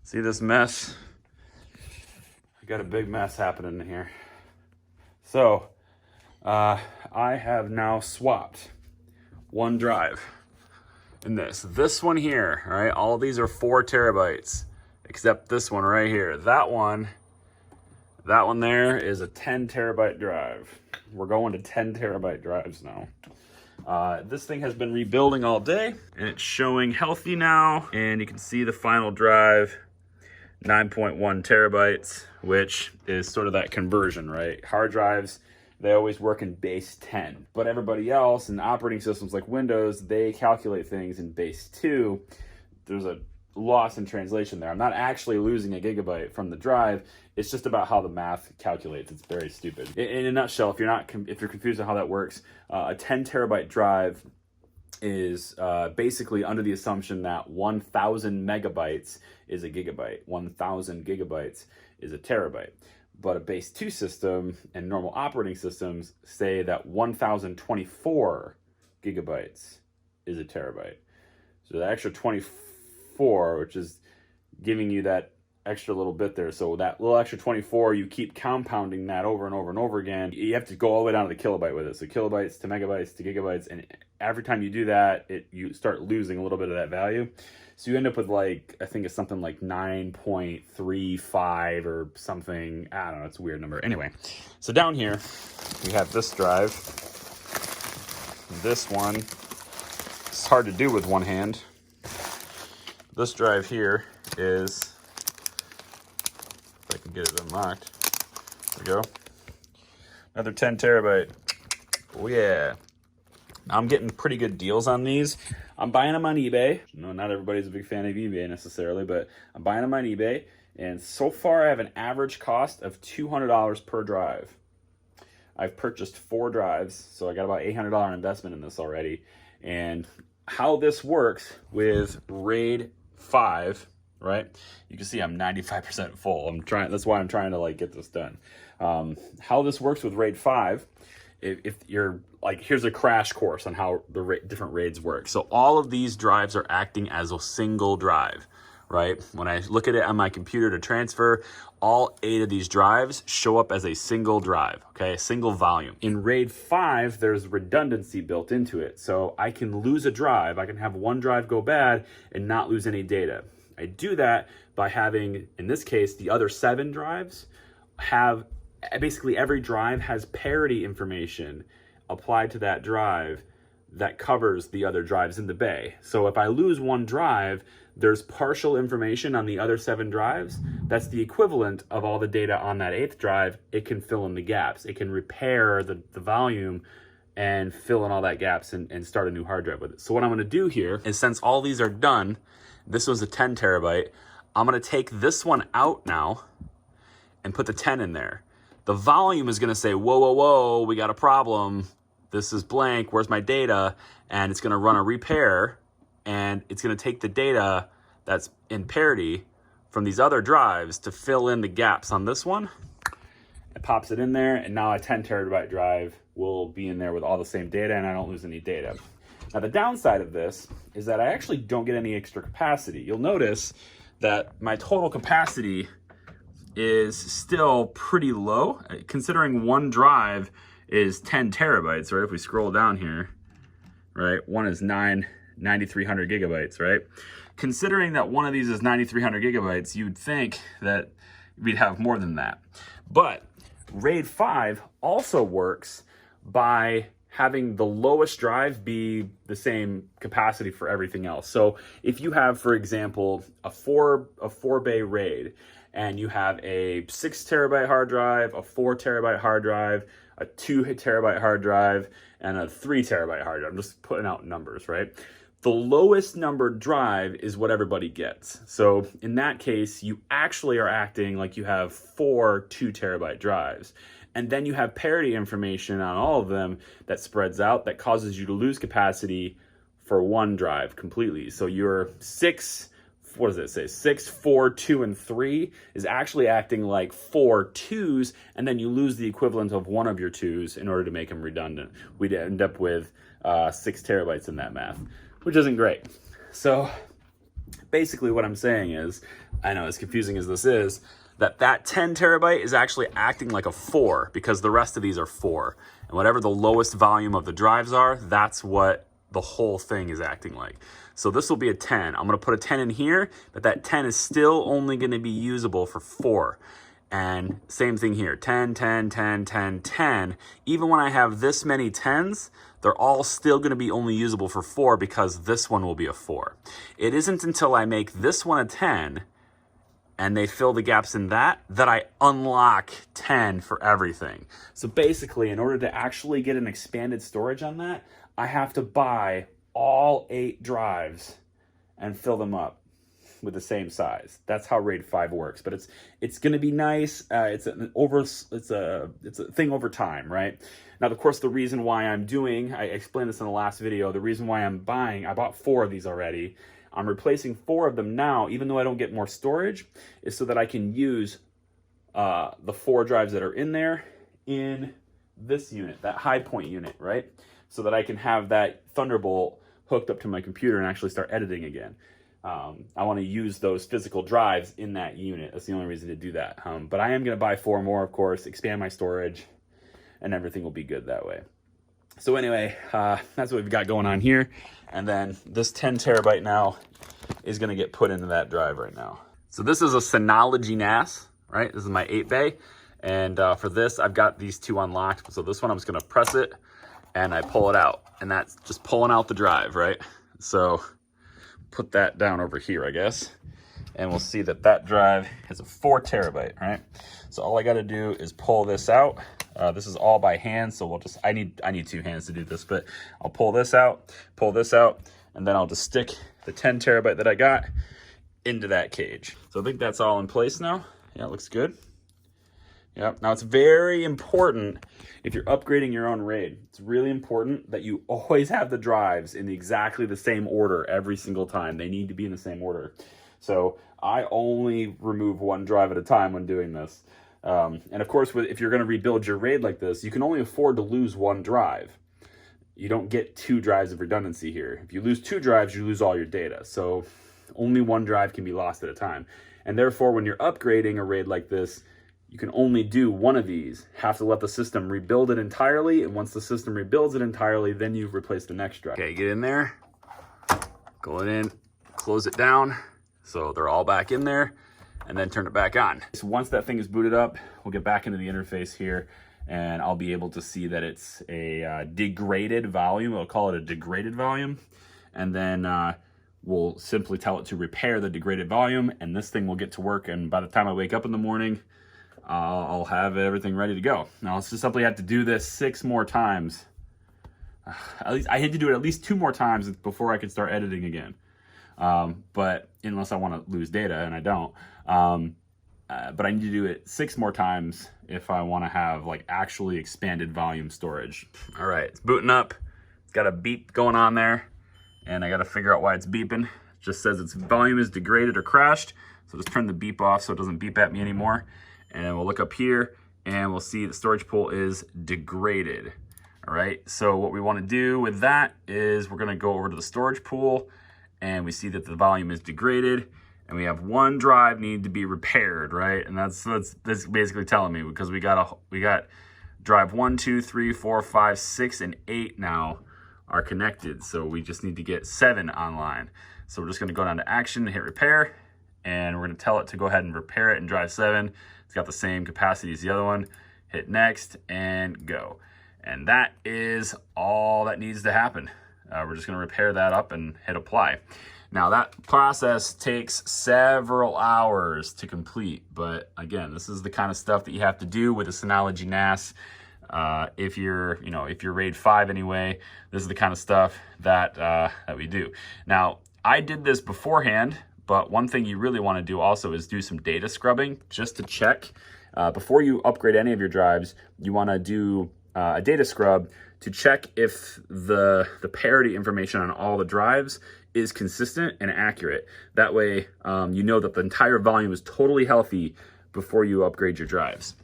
See this mess? I got a big mess happening in here. So, I have now swapped one drive in this. This one here, all right? All these are 4 terabytes, except this one right here. That one there is a 10 terabyte drive. We're going to 10 terabyte drives now. This thing has been rebuilding all day, and it's showing healthy now. And you can see the final drive, 9.1 terabytes, which is sort of that conversion, right? Hard drives, they always work in base 10. But everybody else in operating systems like Windows, they calculate things in base 2. There's a loss in translation there. I'm not actually losing a gigabyte from the drive. It's just about how the math calculates. It's very stupid. In a nutshell, if you're confused on how that works, a 10 terabyte drive is basically under the assumption that 1,000 megabytes is a gigabyte. 1,000 gigabytes is a terabyte. But a base 2 system and normal operating systems say that 1,024 gigabytes is a terabyte. So the extra 24, which is giving you that extra little bit there. So that little extra 24, you keep compounding that over and over and over again. You have to go all the way down to the kilobyte with it. So kilobytes to megabytes to gigabytes. And every time you do that, you start losing a little bit of that value. So you end up with, like, I think it's something like 9.35 or something. I don't know, it's a weird number. Anyway, so down here, we have this drive. This one, it's hard to do with one hand. This drive here is, if I can get it unlocked, there we go. Another 10 terabyte. Oh yeah. I'm getting pretty good deals on these. I'm buying them on eBay. No, not everybody's a big fan of eBay necessarily, but I'm buying them on eBay. And so far I have an average cost of $200 per drive. I've purchased 4 drives, so I got about $800 investment in this already. And how this works with RAID 5, right? You can see I'm 95% full. That's why I'm trying to get this done. How this works with RAID 5, if you're here's a crash course on how the different RAIDs work. So all of these drives are acting as a single drive, right? When I look at it on my computer to transfer, all 8 of these drives show up as a single drive, okay? A single volume. In RAID 5, there's redundancy built into it. So I can lose a drive. I can have one drive go bad and not lose any data. I do that by having, in this case, the other 7 drives have, basically every drive has parity information applied to that drive that covers the other drives in the bay. So if I lose one drive, there's partial information on the other 7 drives. That's the equivalent of all the data on that 8th drive. It can fill in the gaps. It can repair the volume and fill in all that gaps and start a new hard drive with it. So what I'm gonna do here is, since all these are done, this was a 10 terabyte, I'm gonna take this one out now and put the 10 in there. The volume is gonna say, whoa, whoa, whoa, we got a problem. This is blank, where's my data? And it's gonna run a repair, and it's gonna take the data that's in parity from these other drives to fill in the gaps on this one. It pops it in there, and now a 10 terabyte drive will be in there with all the same data, and I don't lose any data. Now the downside of this is that I actually don't get any extra capacity. You'll notice that my total capacity is still pretty low, considering one drive is 10 terabytes, right? If we scroll down here, right? One is 9,300 gigabytes, right? Considering that one of these is 9,300 gigabytes, you'd think that we'd have more than that. But RAID 5 also works by having the lowest drive be the same capacity for everything else. So if you have, for example, a 4 bay RAID, and you have a 6 terabyte hard drive, a 4 terabyte hard drive, a 2 terabyte hard drive, and a 3 terabyte hard drive. I'm just putting out numbers, right? The lowest numbered drive is what everybody gets. So in that case, you actually are acting like you have 4 2 terabyte drives. And then you have parity information on all of them that spreads out, that causes you to lose capacity for one drive completely. So your 6, what does it say? 6, 4, 2, and 3 is actually acting like 4 2s, and then you lose the equivalent of one of your 2s in order to make them redundant. We'd end up with 6 terabytes in that math, which isn't great. So basically what I'm saying is, I know, as confusing as this is, that 10 terabyte is actually acting like a 4 because the rest of these are 4. And whatever the lowest volume of the drives are, that's what the whole thing is acting like. So this will be a 10. I'm going to put a 10 in here, but that 10 is still only going to be usable for 4. And same thing here, 10, 10, 10, 10, 10. Even when I have this many 10s, they're all still going to be only usable for 4 because this one will be a 4. It isn't until I make this one a 10 and they fill the gaps in that I unlock 10 for everything. So basically, in order to actually get an expanded storage on that, I have to buy all 8 drives and fill them up with the same size. That's how RAID 5 works. But it's going to be nice. It's a thing over time, right? Now, of course, the reason why I explained this in the last video. The reason why I bought 4 of these already. I'm replacing 4 of them now, even though I don't get more storage, is so that I can use the 4 drives that are in there in this unit, that high point unit, right? So that I can have that Thunderbolt hooked up to my computer and actually start editing again. I want to use those physical drives in that unit. That's the only reason to do that. But I am going to buy 4 more, of course, expand my storage, and everything will be good that way. So anyway, that's what we've got going on here. And then this 10 terabyte now is going to get put into that drive right now. So this is a Synology NAS, right? This is my 8 bay. And for this, I've got these 2 unlocked. So this one, I'm just going to press it and I pull it out. And that's just pulling out the drive, right? So put that down over here, I guess. And we'll see that that drive has a 4 terabyte, right? So all I got to do is pull this out. This is all by hand, so I need 2 hands to do this, but I'll pull this out, and then I'll just stick the 10 terabyte that I got into that cage. So I think that's all in place now. Yeah, it looks good. Yep. Now it's very important if you're upgrading your own RAID. It's really important that you always have the drives in exactly the same order every single time. They need to be in the same order. So I only remove 1 drive at a time when doing this. And of course, if you're going to rebuild your RAID like this, you can only afford to lose 1 drive. You don't get 2 drives of redundancy here. If you lose 2 drives, you lose all your data. So only 1 drive can be lost at a time. And therefore, when you're upgrading a RAID like this, you can only do 1 of these. Have to let the system rebuild it entirely. And once the system rebuilds it entirely, then you replace the next drive. Okay, get in there, go in, close it down. So they're all back in there. And then turn it back on. So once that thing is booted up, we'll get back into the interface here and I'll be able to see that it's a degraded volume. I'll call it a degraded volume. And then we'll simply tell it to repair the degraded volume and this thing will get to work. And by the time I wake up in the morning, I'll have everything ready to go. Now let's just simply have to do this 6 more times. At least I had to do it at least 2 more times before I could start editing again. But unless I want to lose data, and I don't. But I need to do it 6 more times if I want to have like actually expanded volume storage. All right, it's booting up. It's got a beep going on there, and I got to figure out why it's beeping. It just says its volume is degraded or crashed. So just turn the beep off so it doesn't beep at me anymore. And then we'll look up here and we'll see the storage pool is degraded. All right, so what we want to do with that is we're going to go over to the storage pool and we see that the volume is degraded and we have 1 drive need to be repaired, right? And that's basically telling me because we got drive 1, 2, 3, 4, 5, 6, and 8 now are connected. So we just need to get 7 online. So we're just going to go down to action, hit repair, and we're going to tell it to go ahead and repair it in drive 7. It's got the same capacity as the other one. Hit next and go. And that is all that needs to happen. We're just going to repair that up and hit apply. Now that process takes several hours to complete, but again, this is the kind of stuff that you have to do with a Synology NAS. If you're RAID 5 anyway, this is the kind of stuff that we do. Now, I did this beforehand, but one thing you really want to do also is do some data scrubbing just to check. Before you upgrade any of your drives, you want to do a data scrub to check if the parity information on all the drives is consistent and accurate. That way, you know that the entire volume is totally healthy before you upgrade your drives.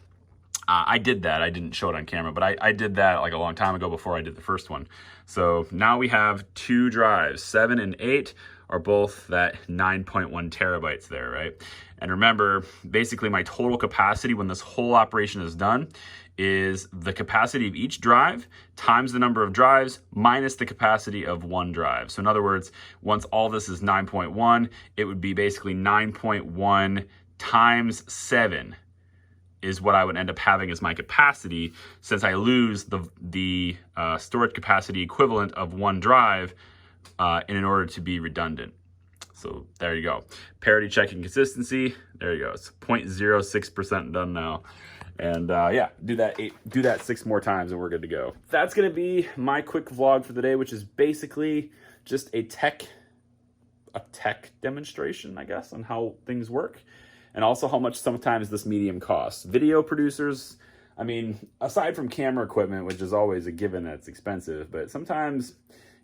I did that. I didn't show it on camera, but I did that like a long time ago before I did the first one. So now we have 2 drives, 7 and 8 are both that 9.1 terabytes there, right? And remember, basically my total capacity when this whole operation is done is the capacity of each drive times the number of drives minus the capacity of one drive. So in other words, once all this is 9.1, it would be basically 9.1 times 7 is what I would end up having as my capacity, since I lose the storage capacity equivalent of one drive in order to be redundant. So there you go. Parity checking consistency. There you go. It's 0.06% done now. And yeah, do that 6 more times and we're good to go. That's gonna be my quick vlog for the day, which is basically just a tech demonstration, I guess, on how things work. And also how much sometimes this medium costs. Video producers, I mean, aside from camera equipment, which is always a given that it's expensive, but sometimes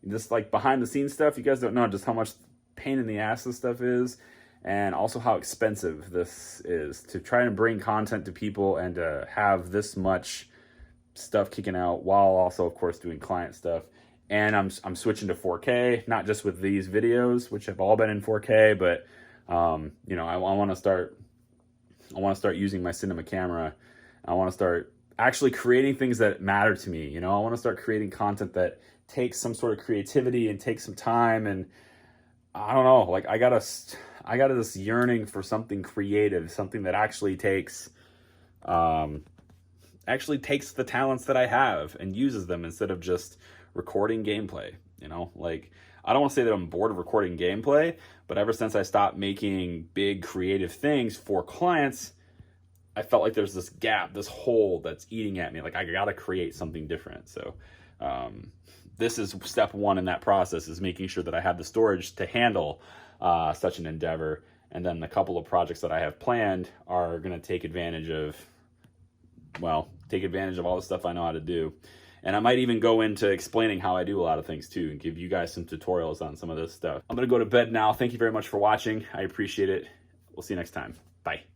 just like behind the scenes stuff, you guys don't know just how much pain in the ass this stuff is, and also how expensive this is to try and bring content to people and to have this much stuff kicking out while also, of course, doing client stuff. And I'm switching to 4K, not just with these videos, which have all been in 4K, but you know, I want to start using my cinema camera. I want to start actually creating things that matter to me. You know, I want to start creating content that takes some sort of creativity and takes some time. And I don't know, like I got this yearning for something creative, something that actually takes the talents that I have and uses them instead of just recording gameplay. You know, like I don't want to say that I'm bored of recording gameplay, but ever since I stopped making big creative things for clients, I felt like there's this gap, this hole that's eating at me. Like I gotta create something different. So this is step 1 in that process, is making sure that I have the storage to handle such an endeavor. And then the couple of projects that I have planned are gonna take advantage of all the stuff I know how to do. And I might even go into explaining how I do a lot of things too, and give you guys some tutorials on some of this stuff. I'm gonna go to bed now. Thank you very much for watching. I appreciate it. We'll see you next time. Bye.